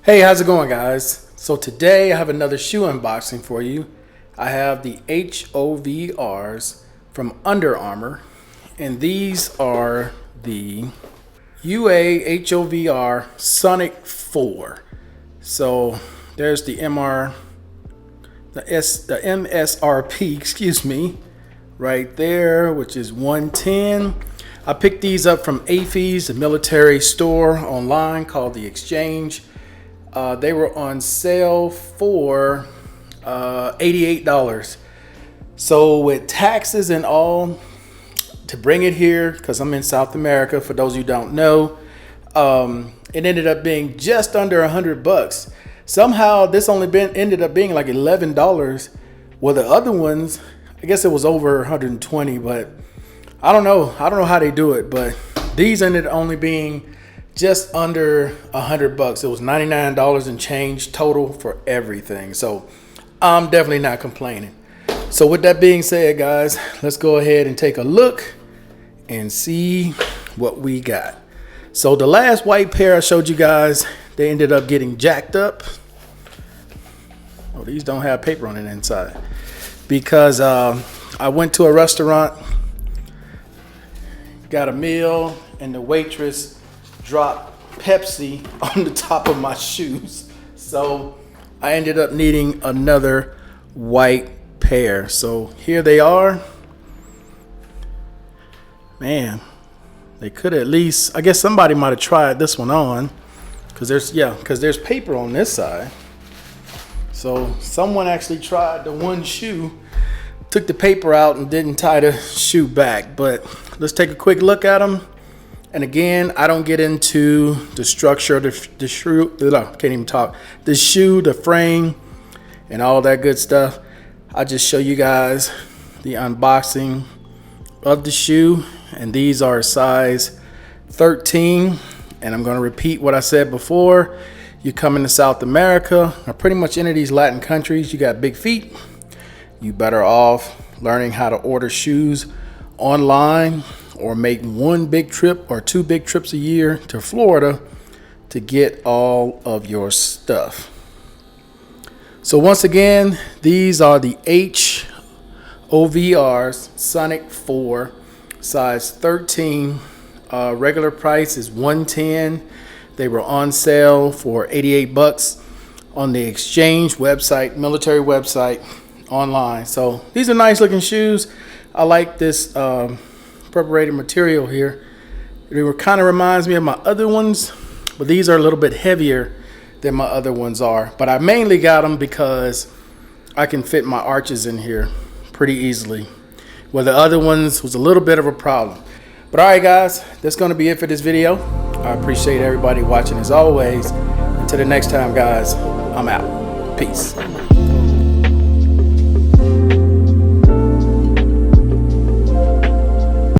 Hey, how's it going, guys? So today I have another shoe unboxing for you. I have the HOVRs from Under Armour, and these are the UA HOVR Sonic 4. So there's the MSRP, excuse me, right there, which is 110. I picked these up from AFES, the military store online called The Exchange. They were on sale for $88. So with taxes and all, to bring it here, because I'm in South America, for those who don't know, it ended up being just under $100. Somehow this ended up being like $11. Well, the other ones, I guess it was over 120, but I don't know how they do it, but these ended up only being just under $100. It was $99 and change total for everything. So I'm definitely not complaining. So with that being said, guys, let's go ahead and take a look and see what we got. So the last white pair I showed you guys, they ended up getting jacked up. Oh, these don't have paper on the inside because I went to a restaurant, got a meal, and the waitress dropped Pepsi on the top of my shoes. So I ended up needing another white pair. So here they are. Man, they could at least, I guess somebody might have tried this one on, because there's paper on this side. So someone actually tried the one shoe, took the paper out and didn't tie the shoe back. But let's take a quick look at them. And again, I don't get into the structure of the shoe, can't even talk, the shoe, the frame, and all that good stuff. I'll just show you guys the unboxing of the shoe. And these are size 13. And I'm going to repeat what I said before. You come into South America, or pretty much any of these Latin countries, you got big feet. You better off learning how to order shoes online, or make one big trip or two big trips a year to Florida to get all of your stuff. So once again, these are the HOVRs Sonic 4, size 13. Regular price is $110. They were on sale for $88 on the Exchange website, military website, online. So these are nice looking shoes. I like this perforated material here. It kind of reminds me of my other ones, but these are a little bit heavier than my other ones are. But I mainly got them because I can fit my arches in here pretty easily, where the other ones was a little bit of a problem. But all right, guys, that's going to be it for this video. I appreciate everybody watching as always. Until the next time, guys, I'm out. Peace.